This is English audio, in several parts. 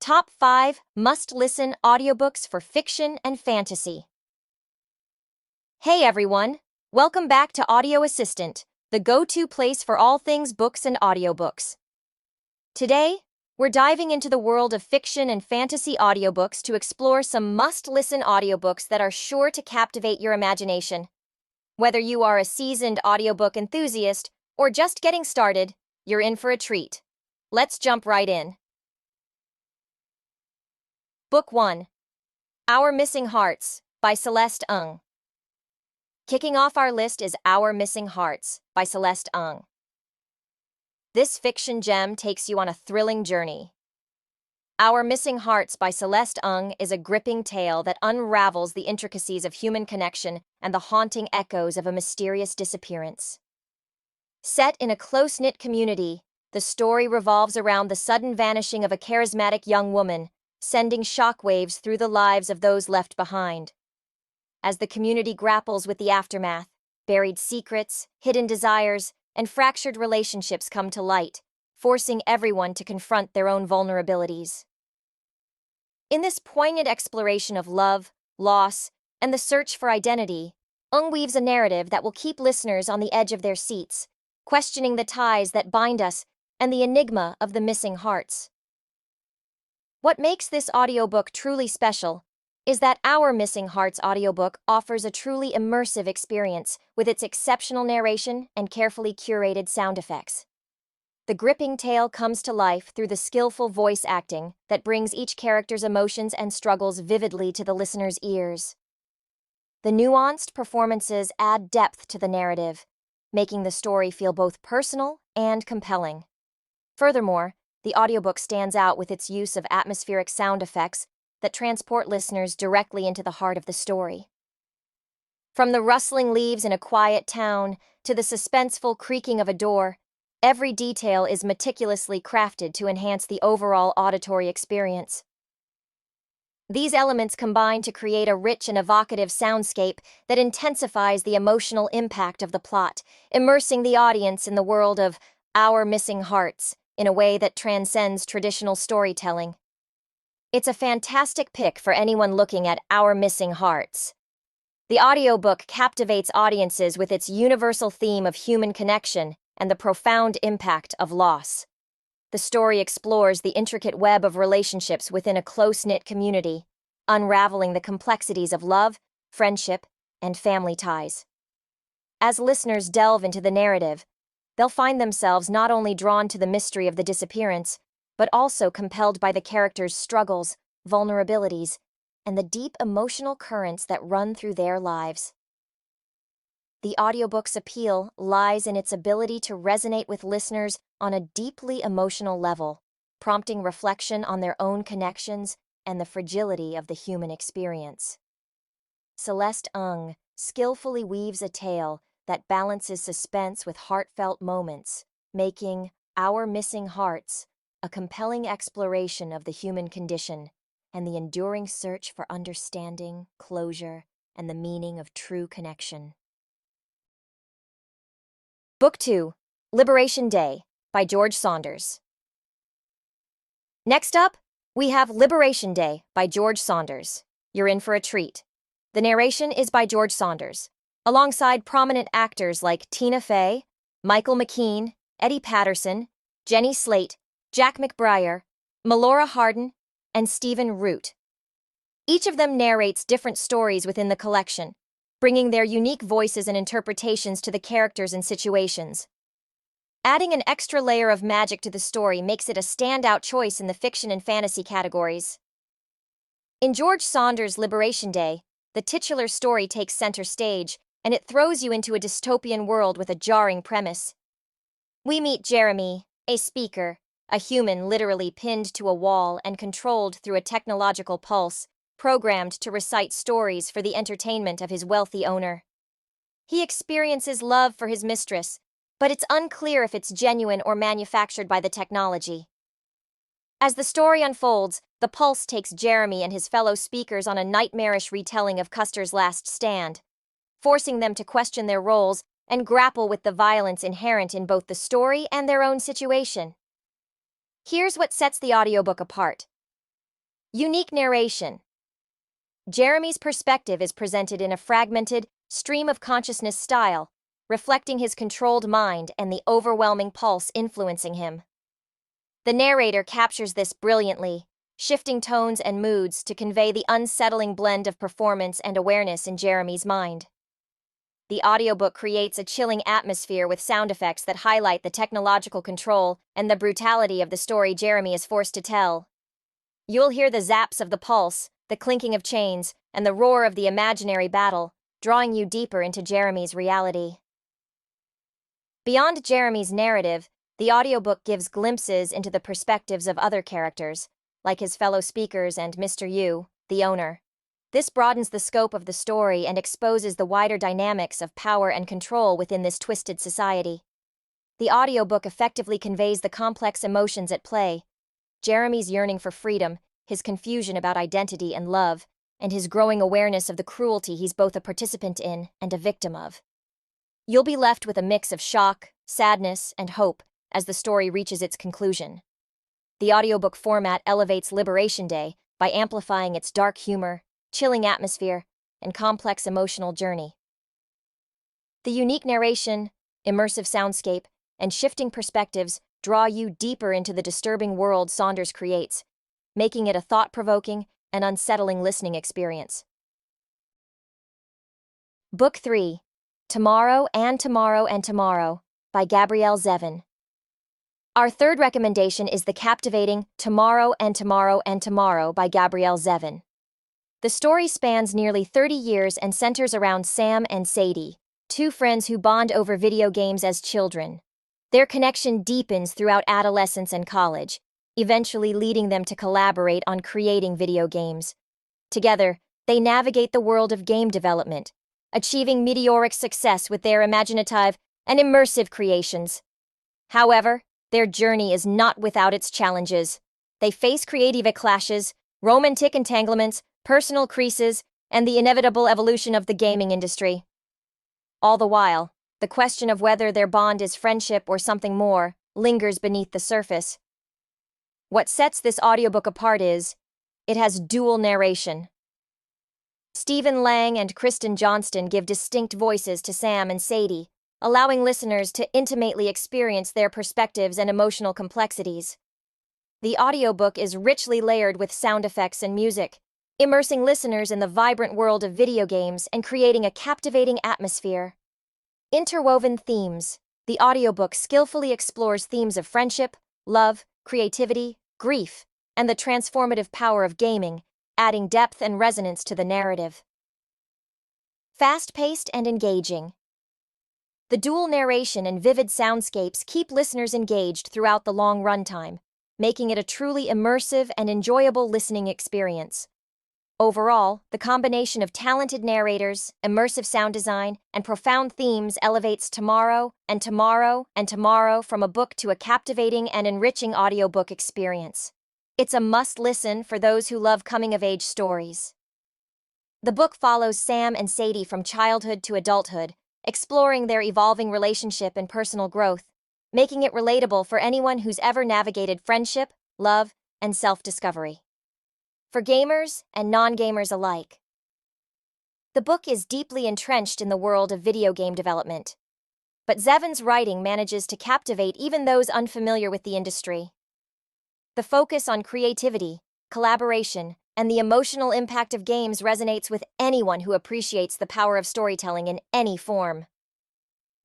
Top 5 Must-Listen Audiobooks for Fiction and Fantasy. Hey everyone! Welcome back to Audio Assistant, the go-to place for all things books and audiobooks. Today, we're diving into the world of fiction and fantasy audiobooks to explore some must-listen audiobooks that are sure to captivate your imagination. Whether you are a seasoned audiobook enthusiast or just getting started, you're in for a treat. Let's jump right in. Book 1. Our Missing Hearts by Celeste Ng. Kicking off our list is Our Missing Hearts by Celeste Ng. This fiction gem takes you on a thrilling journey. Our Missing Hearts by Celeste Ng is a gripping tale that unravels the intricacies of human connection and the haunting echoes of a mysterious disappearance. Set in a close-knit community, the story revolves around the sudden vanishing of a charismatic young woman, sending shockwaves through the lives of those left behind. As the community grapples with the aftermath, buried secrets, hidden desires, and fractured relationships come to light, forcing everyone to confront their own vulnerabilities. In this poignant exploration of love, loss, and the search for identity, Ng weaves a narrative that will keep listeners on the edge of their seats, questioning the ties that bind us and the enigma of the missing hearts. What makes this audiobook truly special is that Our Missing Hearts audiobook offers a truly immersive experience with its exceptional narration and carefully curated sound effects. The gripping tale comes to life through the skillful voice acting that brings each character's emotions and struggles vividly to the listener's ears. The nuanced performances add depth to the narrative, making the story feel both personal and compelling. Furthermore, the audiobook stands out with its use of atmospheric sound effects that transport listeners directly into the heart of the story. From the rustling leaves in a quiet town to the suspenseful creaking of a door, every detail is meticulously crafted to enhance the overall auditory experience. These elements combine to create a rich and evocative soundscape that intensifies the emotional impact of the plot, immersing the audience in the world of Our Missing Hearts in a way that transcends traditional storytelling. It's a fantastic pick for anyone looking at Our Missing Hearts. The audiobook captivates audiences with its universal theme of human connection and the profound impact of loss. The story explores the intricate web of relationships within a close-knit community, unraveling the complexities of love, friendship, and family ties. As listeners delve into the narrative, they'll find themselves not only drawn to the mystery of the disappearance, but also compelled by the characters' struggles, vulnerabilities, and the deep emotional currents that run through their lives. The audiobook's appeal lies in its ability to resonate with listeners on a deeply emotional level, prompting reflection on their own connections and the fragility of the human experience. Celeste Ng skillfully weaves a tale that balances suspense with heartfelt moments, making Our Missing Hearts a compelling exploration of the human condition and the enduring search for understanding, closure, and the meaning of true connection. Book 2, Liberation Day by George Saunders. Next up, we have Liberation Day by George Saunders. You're in for a treat. The narration is by George Saunders, alongside prominent actors like Tina Fey, Michael McKean, Eddie Patterson, Jenny Slate, Jack McBrayer, Melora Hardin, and Stephen Root. Each of them narrates different stories within the collection, bringing their unique voices and interpretations to the characters and situations. Adding an extra layer of magic to the story makes it a standout choice in the fiction and fantasy categories. In George Saunders' Liberation Day, the titular story takes center stage, and it throws you into a dystopian world with a jarring premise. We meet Jeremy, a speaker, a human literally pinned to a wall and controlled through a technological pulse, programmed to recite stories for the entertainment of his wealthy owner. He experiences love for his mistress, but it's unclear if it's genuine or manufactured by the technology. As the story unfolds, the pulse takes Jeremy and his fellow speakers on a nightmarish retelling of Custer's last stand, forcing them to question their roles and grapple with the violence inherent in both the story and their own situation. Here's what sets the audiobook apart. Unique narration. Jeremy's perspective is presented in a fragmented, stream of consciousness style, reflecting his controlled mind and the overwhelming pulse influencing him. The narrator captures this brilliantly, shifting tones and moods to convey the unsettling blend of performance and awareness in Jeremy's mind. The audiobook creates a chilling atmosphere with sound effects that highlight the technological control and the brutality of the story Jeremy is forced to tell. You'll hear the zaps of the pulse, the clinking of chains, and the roar of the imaginary battle, drawing you deeper into Jeremy's reality. Beyond Jeremy's narrative, the audiobook gives glimpses into the perspectives of other characters, like his fellow speakers and Mr. Yu, the owner. This broadens the scope of the story and exposes the wider dynamics of power and control within this twisted society. The audiobook effectively conveys the complex emotions at play: Jeremy's yearning for freedom, his confusion about identity and love, and his growing awareness of the cruelty he's both a participant in and a victim of. You'll be left with a mix of shock, sadness, and hope as the story reaches its conclusion. The audiobook format elevates Liberation Day by amplifying its dark humor, chilling atmosphere, and complex emotional journey. The unique narration, immersive soundscape, and shifting perspectives draw you deeper into the disturbing world Saunders creates, making it a thought-provoking and unsettling listening experience. Book 3, Tomorrow and Tomorrow and Tomorrow, by Gabrielle Zevin. Our third recommendation is the captivating Tomorrow and Tomorrow and Tomorrow by Gabrielle Zevin. The story spans nearly 30 years and centers around Sam and Sadie, two friends who bond over video games as children. Their connection deepens throughout adolescence and college, eventually leading them to collaborate on creating video games. Together, they navigate the world of game development, achieving meteoric success with their imaginative and immersive creations. However, their journey is not without its challenges. They face creative clashes, romantic entanglements, personal creases, and the inevitable evolution of the gaming industry. All the while, the question of whether their bond is friendship or something more lingers beneath the surface. What sets this audiobook apart is, it has dual narration. Stephen Lang and Kristen Johnston give distinct voices to Sam and Sadie, allowing listeners to intimately experience their perspectives and emotional complexities. The audiobook is richly layered with sound effects and music, immersing listeners in the vibrant world of video games and creating a captivating atmosphere. Interwoven themes. The audiobook skillfully explores themes of friendship, love, creativity, grief, and the transformative power of gaming, adding depth and resonance to the narrative. Fast-paced and engaging. The dual narration and vivid soundscapes keep listeners engaged throughout the long runtime, making it a truly immersive and enjoyable listening experience. Overall, the combination of talented narrators, immersive sound design, and profound themes elevates Tomorrow and Tomorrow and Tomorrow from a book to a captivating and enriching audiobook experience. It's a must-listen for those who love coming-of-age stories. The book follows Sam and Sadie from childhood to adulthood, exploring their evolving relationship and personal growth, making it relatable for anyone who's ever navigated friendship, love, and self-discovery. For gamers and non-gamers alike. The book is deeply entrenched in the world of video game development, but Zevin's writing manages to captivate even those unfamiliar with the industry. The focus on creativity, collaboration, and the emotional impact of games resonates with anyone who appreciates the power of storytelling in any form.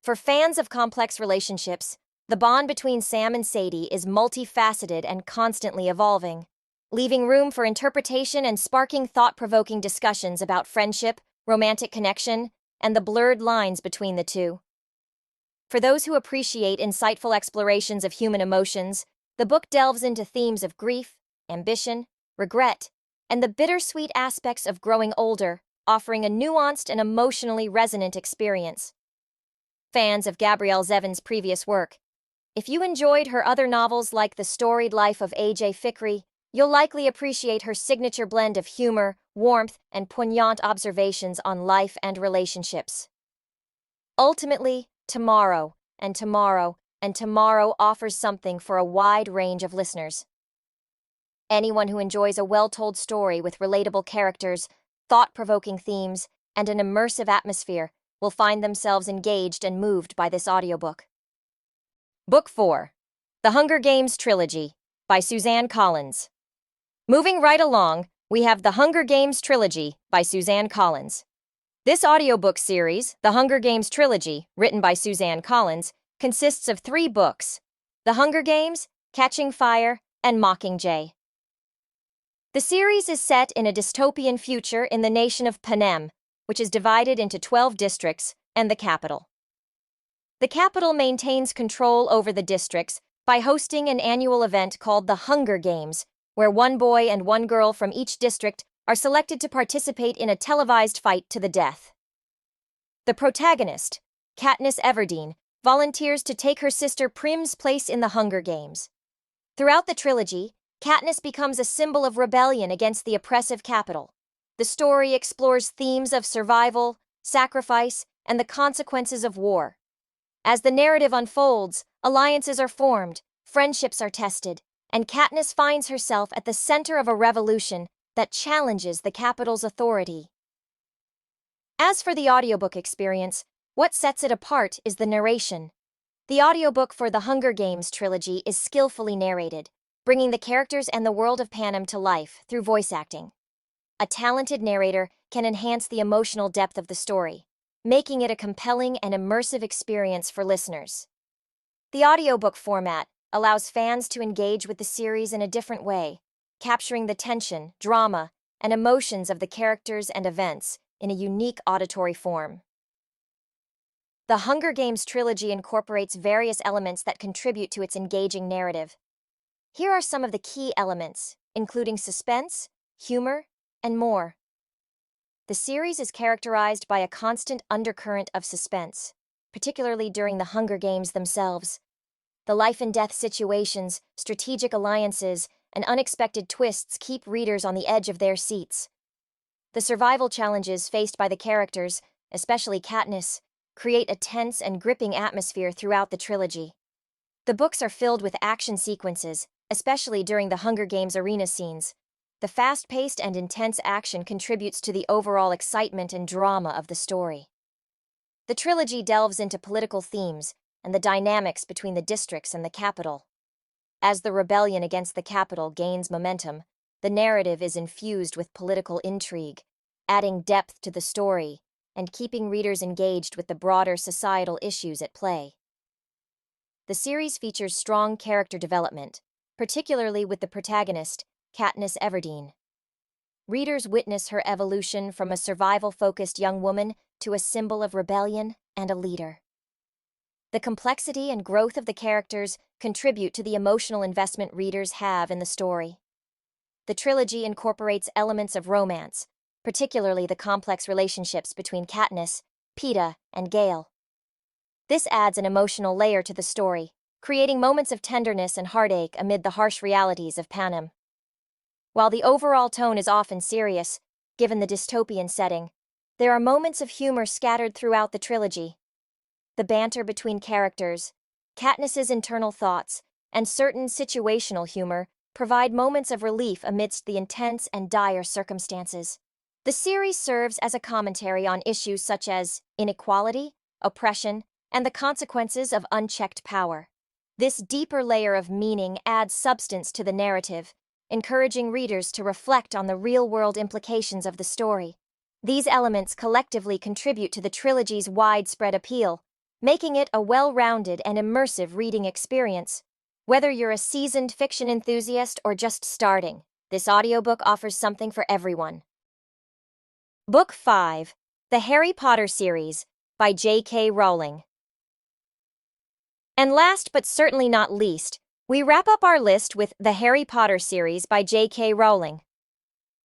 For fans of complex relationships, the bond between Sam and Sadie is multifaceted and constantly evolving, leaving room for interpretation and sparking thought-provoking discussions about friendship, romantic connection, and the blurred lines between the two. For those who appreciate insightful explorations of human emotions, the book delves into themes of grief, ambition, regret, and the bittersweet aspects of growing older, offering a nuanced and emotionally resonant experience. Fans of Gabrielle Zevin's previous work, if you enjoyed her other novels like The Storied Life of A.J. Fikry, you'll likely appreciate her signature blend of humor, warmth, and poignant observations on life and relationships. Ultimately, Tomorrow and Tomorrow and Tomorrow offers something for a wide range of listeners. Anyone who enjoys a well-told story with relatable characters, thought-provoking themes, and an immersive atmosphere will find themselves engaged and moved by this audiobook. Book 4. The Hunger Games Trilogy by Suzanne Collins. Moving right along, we have The Hunger Games Trilogy by Suzanne Collins. This audiobook series, The Hunger Games Trilogy, written by Suzanne Collins, consists of 3 books: The Hunger Games, Catching Fire, and Mockingjay. The series is set in a dystopian future in the nation of Panem, which is divided into 12 districts, and the capital. The capital maintains control over the districts by hosting an annual event called the Hunger Games, where one boy and one girl from each district are selected to participate in a televised fight to the death. The protagonist, Katniss Everdeen, volunteers to take her sister Prim's place in the Hunger Games. Throughout the trilogy, Katniss becomes a symbol of rebellion against the oppressive capital. The story explores themes of survival, sacrifice, and the consequences of war. As the narrative unfolds, alliances are formed, friendships are tested, and Katniss finds herself at the center of a revolution that challenges the capital's authority. As for the audiobook experience, what sets it apart is the narration. The audiobook for the Hunger Games trilogy is skillfully narrated, bringing the characters and the world of Panem to life through voice acting. A talented narrator can enhance the emotional depth of the story, making it a compelling and immersive experience for listeners. The audiobook format allows fans to engage with the series in a different way, capturing the tension, drama, and emotions of the characters and events in a unique auditory form. The Hunger Games trilogy incorporates various elements that contribute to its engaging narrative. Here are some of the key elements, including suspense, humor, and more. The series is characterized by a constant undercurrent of suspense, particularly during the Hunger Games themselves. The life-and-death situations, strategic alliances, and unexpected twists keep readers on the edge of their seats. The survival challenges faced by the characters, especially Katniss, create a tense and gripping atmosphere throughout the trilogy. The books are filled with action sequences, especially during the Hunger Games arena scenes. The fast-paced and intense action contributes to the overall excitement and drama of the story. The trilogy delves into political themes and the dynamics between the districts and the capital. As the rebellion against the capital gains momentum, the narrative is infused with political intrigue, adding depth to the story and keeping readers engaged with the broader societal issues at play. The series features strong character development, particularly with the protagonist, Katniss Everdeen. Readers witness her evolution from a survival-focused young woman to a symbol of rebellion and a leader. The complexity and growth of the characters contribute to the emotional investment readers have in the story. The trilogy incorporates elements of romance, particularly the complex relationships between Katniss, Peeta, and Gale. This adds an emotional layer to the story, creating moments of tenderness and heartache amid the harsh realities of Panem. While the overall tone is often serious, given the dystopian setting, there are moments of humor scattered throughout the trilogy. The banter between characters, Katniss's internal thoughts, and certain situational humor provide moments of relief amidst the intense and dire circumstances. The series serves as a commentary on issues such as inequality, oppression, and the consequences of unchecked power. This deeper layer of meaning adds substance to the narrative, encouraging readers to reflect on the real-world implications of the story. These elements collectively contribute to the trilogy's widespread appeal, making it a well-rounded and immersive reading experience. Whether you're a seasoned fiction enthusiast or just starting, this audiobook offers something for everyone. Book 5. The Harry Potter Series by J.K. Rowling. And last but certainly not least, we wrap up our list with The Harry Potter Series by J.K. Rowling.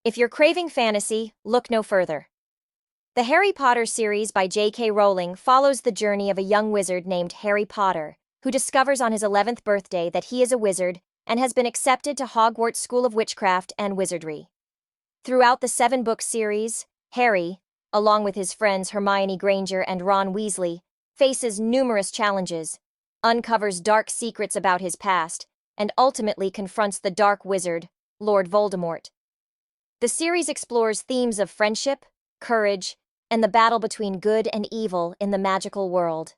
If you're craving fantasy, look no further. The Harry Potter series by J.K. Rowling follows the journey of a young wizard named Harry Potter, who discovers on his 11th birthday that he is a wizard and has been accepted to Hogwarts School of Witchcraft and Wizardry. Throughout the 7-book series, Harry, along with his friends Hermione Granger and Ron Weasley, faces numerous challenges, uncovers dark secrets about his past, and ultimately confronts the Dark Wizard, Lord Voldemort. The series explores themes of friendship, courage, and the battle between good and evil in the magical world.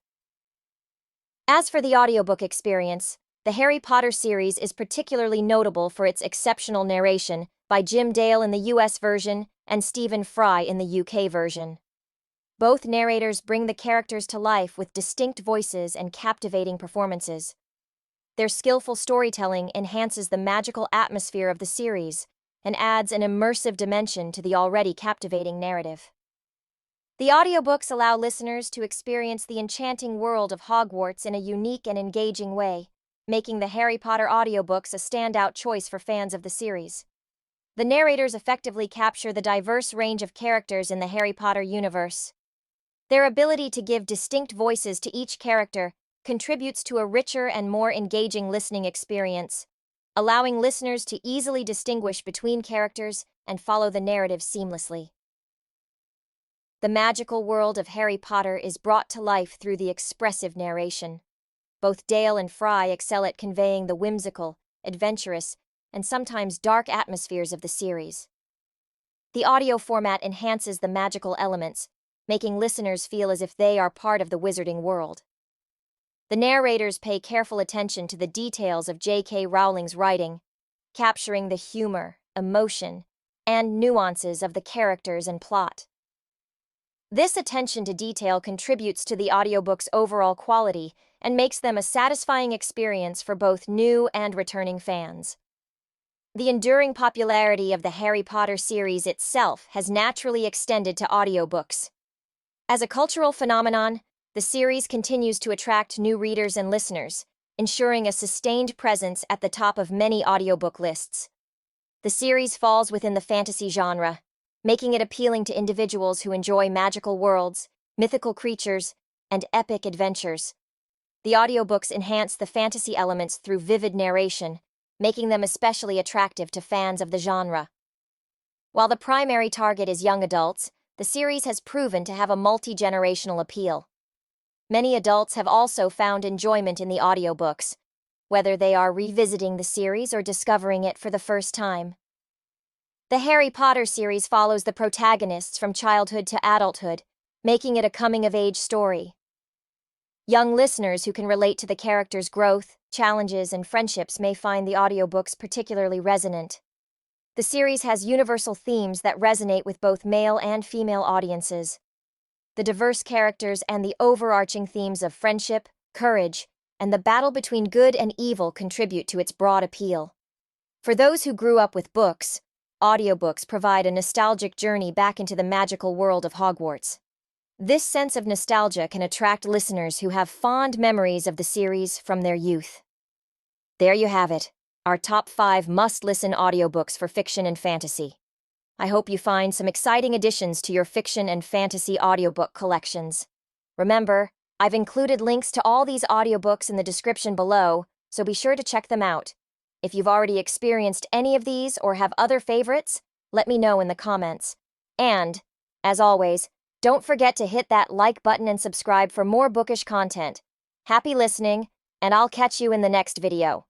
As for the audiobook experience, the Harry Potter series is particularly notable for its exceptional narration by Jim Dale in the US version and Stephen Fry in the UK version. Both narrators bring the characters to life with distinct voices and captivating performances. Their skillful storytelling enhances the magical atmosphere of the series and adds an immersive dimension to the already captivating narrative. The audiobooks allow listeners to experience the enchanting world of Hogwarts in a unique and engaging way, making the Harry Potter audiobooks a standout choice for fans of the series. The narrators effectively capture the diverse range of characters in the Harry Potter universe. Their ability to give distinct voices to each character contributes to a richer and more engaging listening experience, allowing listeners to easily distinguish between characters and follow the narrative seamlessly. The magical world of Harry Potter is brought to life through the expressive narration. Both Dale and Fry excel at conveying the whimsical, adventurous, and sometimes dark atmospheres of the series. The audio format enhances the magical elements, making listeners feel as if they are part of the wizarding world. The narrators pay careful attention to the details of J.K. Rowling's writing, capturing the humor, emotion, and nuances of the characters and plot. This attention to detail contributes to the audiobook's overall quality and makes them a satisfying experience for both new and returning fans. The enduring popularity of the Harry Potter series itself has naturally extended to audiobooks. As a cultural phenomenon, the series continues to attract new readers and listeners, ensuring a sustained presence at the top of many audiobook lists. The series falls within the fantasy genre, making it appealing to individuals who enjoy magical worlds, mythical creatures, and epic adventures. The audiobooks enhance the fantasy elements through vivid narration, making them especially attractive to fans of the genre. While the primary target is young adults, the series has proven to have a multi-generational appeal. Many adults have also found enjoyment in the audiobooks, whether they are revisiting the series or discovering it for the first time. The Harry Potter series follows the protagonists from childhood to adulthood, making it a coming-of-age story. Young listeners who can relate to the characters' growth, challenges, and friendships may find the audiobooks particularly resonant. The series has universal themes that resonate with both male and female audiences. The diverse characters and the overarching themes of friendship, courage, and the battle between good and evil contribute to its broad appeal. For those who grew up with books, audiobooks provide a nostalgic journey back into the magical world of Hogwarts. This sense of nostalgia can attract listeners who have fond memories of the series from their youth. There you have it, our top 5 must-listen audiobooks for fiction and fantasy. I hope you find some exciting additions to your fiction and fantasy audiobook collections. Remember, I've included links to all these audiobooks in the description below, so be sure to check them out. If you've already experienced any of these or have other favorites, let me know in the comments. And, as always, don't forget to hit that like button and subscribe for more bookish content. Happy listening, and I'll catch you in the next video.